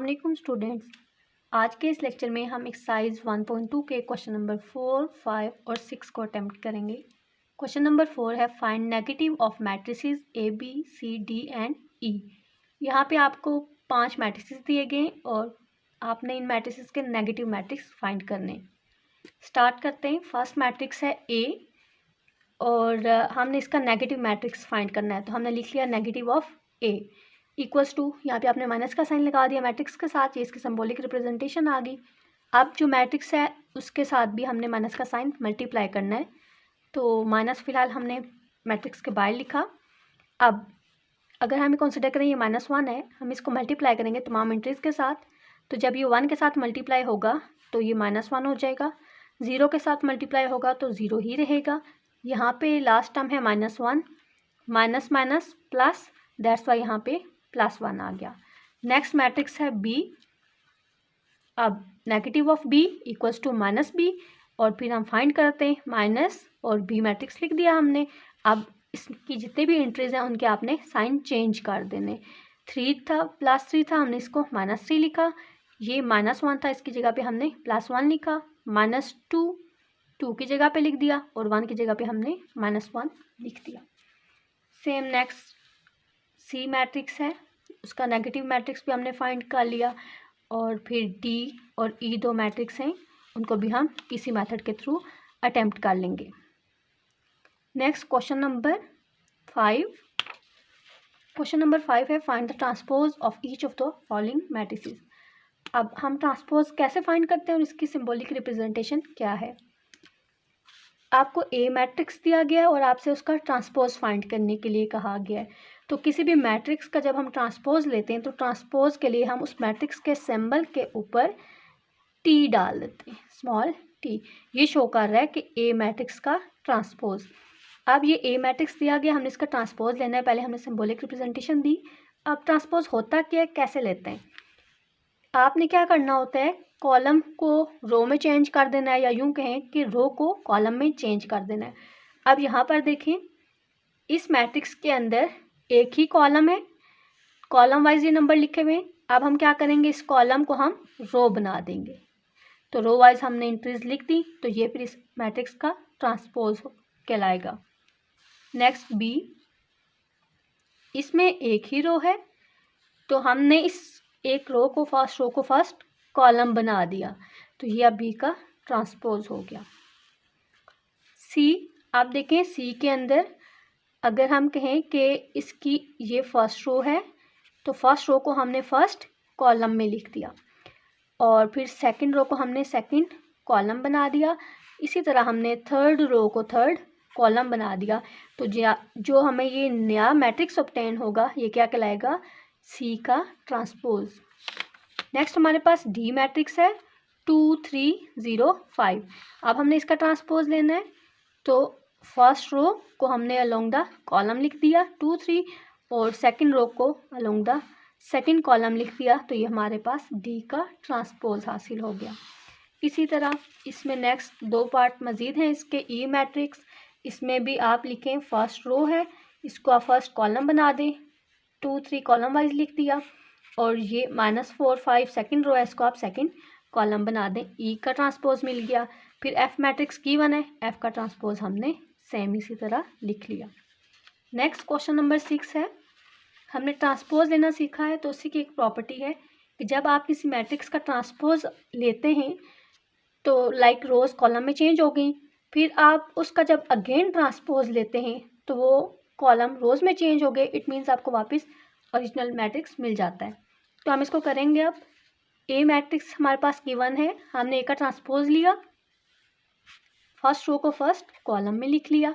वालेकुम स्टूडेंट्स। आज के इस लेक्चर में हम एक्सरसाइज 1.2 के क्वेश्चन नंबर 4, 5 और 6 को अटेम्प्ट करेंगे। क्वेश्चन नंबर 4 है find negative of matrices A B C D and E. यहाँ पे आपको 5 मैट्रिसेस दिए गए और आपने इन मैट्रिसेस के नेगेटिव मैट्रिक्स फाइंड करने। स्टार्ट करते हैं। फर्स्ट मैट्रिक्स है ए और हमने इसका नेगेटिव मैट्रिक्स फाइंड करना है, तो हमने लिख लिया negative of A equals to, यहाँ पे आपने माइनस का साइन लगा दिया मैट्रिक्स के साथ, ये इसकी सिंबॉलिक रिप्रेजेंटेशन आ गई। अब जो मैट्रिक्स है उसके साथ भी हमने माइनस का साइन मल्टीप्लाई करना है, तो माइनस फिलहाल हमने मैट्रिक्स के बाहर लिखा। अब अगर हमें कंसिडर करें ये -1 है, हम इसको मल्टीप्लाई करेंगे तमाम एंट्रीज के साथ, तो जब ये 1 के साथ मल्टीप्लाई होगा तो ये -1 हो जाएगा, 0 के साथ मल्टीप्लाई होगा तो 0 ही रहेगा। यहाँ पे लास्ट टर्म है -1, minus minus plus, that's why यहाँ पे +1 आ गया। नेक्स्ट मैट्रिक्स है बी। अब negative of B equals to -b और फिर हम फाइंड करते हैं माइनस और बी मैट्रिक्स लिख दिया हमने। अब इसकी जितने भी एंट्रीज हैं उनके आपने साइन चेंज कर देने। 3 था +3 था, हमने इसको -3 लिखा। ये -1 था, इसकी जगह पे हमने +1 लिखा। -2 2 की जगह पे लिख दिया और 1 की जगह पे हमने -1 लिख दिया। सेम नेक्स्ट सी मैट्रिक्स है, उसका नेगेटिव मैट्रिक्स भी हमने फाइंड कर लिया और फिर डी और ई दो मैट्रिक्स हैं, उनको भी हम किसी मेथड के थ्रू अटेम्प्ट कर लेंगे। Next question number 5। Question number 5 है find the transpose of each of the following matrices. अब हम ट्रांसपोज कैसे फाइंड करते हैं और इसकी सिंबॉलिक रिप्रेजेंटेशन क्या है। आपको ए मैट्रिक्स दिया गया है और आपसे उसका ट्रांसपोज फाइंड करने के लिए कहा गया है। तो किसी भी मैट्रिक्स का जब हम ट्रांसपोज लेते हैं तो ट्रांसपोज के लिए हम उस मैट्रिक्स के सिंबल के ऊपर टी डाल देते हैं, स्मॉल टी। ये शो कर रहा है कि ए मैट्रिक्स का ट्रांसपोज। अब ये ए मैट्रिक्स दिया गया, हमने इसका ट्रांसपोज लेना है। पहले हमने सिंबॉलिक रिप्रेजेंटेशन दी। अब ट्रांसपोज होता क्या है, कैसे लेते हैं। आपने क्या करना होता है, कॉलम को रो में चेंज कर देना है, या यूं कहें कि रो को कॉलम में चेंज कर देना है। अब यहाँ पर देखें, इस मैट्रिक्स के अंदर एक ही कॉलम है, कॉलम वाइज ये नंबर लिखे हुए हैं। अब हम क्या करेंगे, इस कॉलम को हम रो बना देंगे। तो रो वाइज हमने एंट्रीज लिख दी, तो ये फिर इस मैट्रिक्स का ट्रांसपोज कहलाएगा। नेक्स्ट बी, इसमें एक ही रो है, तो हमने इस एक रो को फर्स्ट कॉलम बना दिया, तो ये अब बी का ट्रांसपोज हो गया। सी, आप देखें सी के अंदर अगर हम कहें कि इसकी ये फर्स्ट रो है, तो फर्स्ट रो को हमने फर्स्ट कॉलम में लिख दिया और फिर सेकंड रो को हमने सेकंड कॉलम बना दिया। इसी तरह हमने थर्ड रो को थर्ड कॉलम बना दिया। तो जो हमें ये नया मैट्रिक्स ऑब्टेन होगा, ये क्या कहलाएगा, सी का ट्रांसपोज। नेक्स्ट हमारे पास डी मैट्रिक्स है 2 3 0 5। अब हमने इसका ट्रांसपोज लेना है, तो फर्स्ट रो को हमने अलोंग द कॉलम लिख दिया 2 3 और सेकंड रो को अलोंग द सेकंड कॉलम लिख दिया, तो ये हमारे पास डी का ट्रांसपोज हासिल हो गया। इसी तरह इसमें नेक्स्ट 2 पार्ट मज़ीद हैं इसके। ई मैट्रिक्स, इसमें भी आप लिखें फर्स्ट रो है, इसको आप फर्स्ट कॉलम बना दें, 2 3 कॉलम वाइज लिख दिया, और ये -4 5 सेकंड रो है, इसको आप सेकंड कॉलम बना दें। ई का ट्रांसपोज मिल गया। फिर एफ मैट्रिक्स गिवन है, एफ का ट्रांसपोज हमने सेम इसी तरह लिख लिया। नेक्स्ट क्वेश्चन नंबर 6 है, हमने ट्रांसपोज लेना सीखा है, तो उसी की एक प्रॉपर्टी है कि जब आप किसी मैट्रिक्स का ट्रांसपोज लेते हैं तो लाइक रोज कॉलम में चेंज हो गई, फिर आप उसका जब अगेन ट्रांसपोज लेते हैं तो वो कॉलम रोज में चेंज हो गए, इट मीन्स आपको वापस ओरिजिनल मैट्रिक्स मिल जाता है। तो हम इसको करेंगे। अब ए मैट्रिक्स हमारे पास गिवन है, हमने ए का ट्रांसपोज लिया, फर्स्ट रो को फर्स्ट कॉलम में लिख लिया,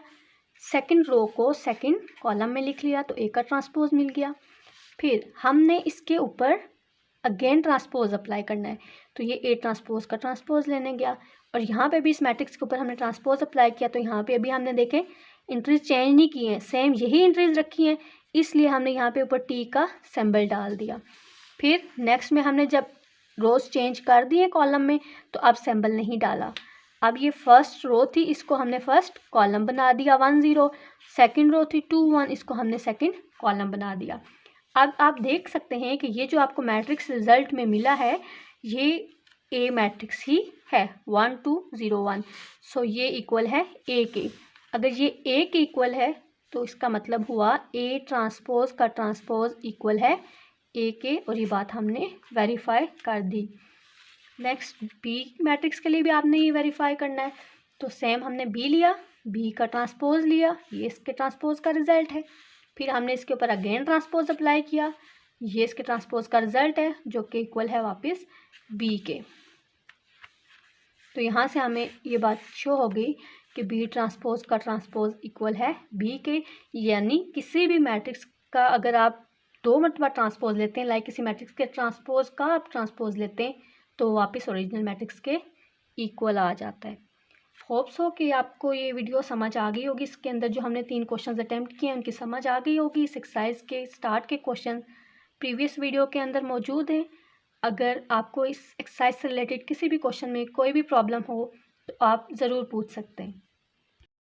सेकंड रो को सेकंड कॉलम में लिख लिया, तो ए का ट्रांसपोज मिल गया। फिर हमने इसके ऊपर अगेन ट्रांसपोज अप्लाई करना है, तो ये ए ट्रांसपोज का ट्रांसपोज लेने गया, और यहाँ पे भी इस मैट्रिक्स के ऊपर हमने ट्रांसपोज अप्लाई किया, तो यहाँ पे अभी हमने देखें एंट्रीज चेंज नहीं की हैं, सेम यही एंट्रीज रखी हैं, इसलिए हमने यहाँ पे ऊपर टी का सिंबल डाल दिया। फिर नेक्स्ट में हमने जब रोज चेंज कर दिए कॉलम में, तो अब सिंबल नहीं डाला। अब ये फर्स्ट रो थी, इसको हमने फर्स्ट कॉलम बना दिया 1 0, सेकंड रो थी 2 1, इसको हमने सेकंड कॉलम बना दिया। अब आप देख सकते हैं कि ये जो आपको मैट्रिक्स रिजल्ट में मिला है ये ए मैट्रिक्स ही है 1 2 0 1। सो ये इक्वल है ए के। अगर ये ए के इक्वल है तो इसका मतलब हुआ ए ट्रांसपोज का ट्रांसपोज इक्वल है ए के, और ये बात हमने वेरीफाई कर दी। नेक्स्ट बी मैट्रिक्स के लिए भी आपने ये वेरीफाई करना है। तो सेम हमने बी लिया, बी का ट्रांसपोज लिया, ये इसके ट्रांसपोज का रिजल्ट है। फिर हमने इसके ऊपर अगेन ट्रांसपोज अप्लाई किया, ये इसके ट्रांसपोज का रिजल्ट है जो कि इक्वल है वापस बी के। तो यहाँ से हमें ये बात शो हो गई कि बी ट्रांसपोज का ट्रांसपोज इक्वल है बी के। यानी किसी भी मैट्रिक्स का अगर आप 2 मरतबा ट्रांसपोज लेते हैं, लाइक किसी मैट्रिक्स के ट्रांसपोज का आप ट्रांसपोज लेते हैं तो वापस ओरिजिनल मैट्रिक्स के इक्वल आ जाता है। होप्स हो कि आपको ये वीडियो समझ आ गई होगी। इसके अंदर जो हमने 3 क्वेश्चंस अटेम्प्ट किए हैं उनकी समझ आ गई होगी। इस एक्सरसाइज के स्टार्ट के क्वेश्चन प्रीवियस वीडियो के अंदर मौजूद हैं। अगर आपको इस एक्सरसाइज से रिलेटेड किसी भी क्वेश्चन में कोई भी प्रॉब्लम हो तो आप ज़रूर पूछ सकते हैं।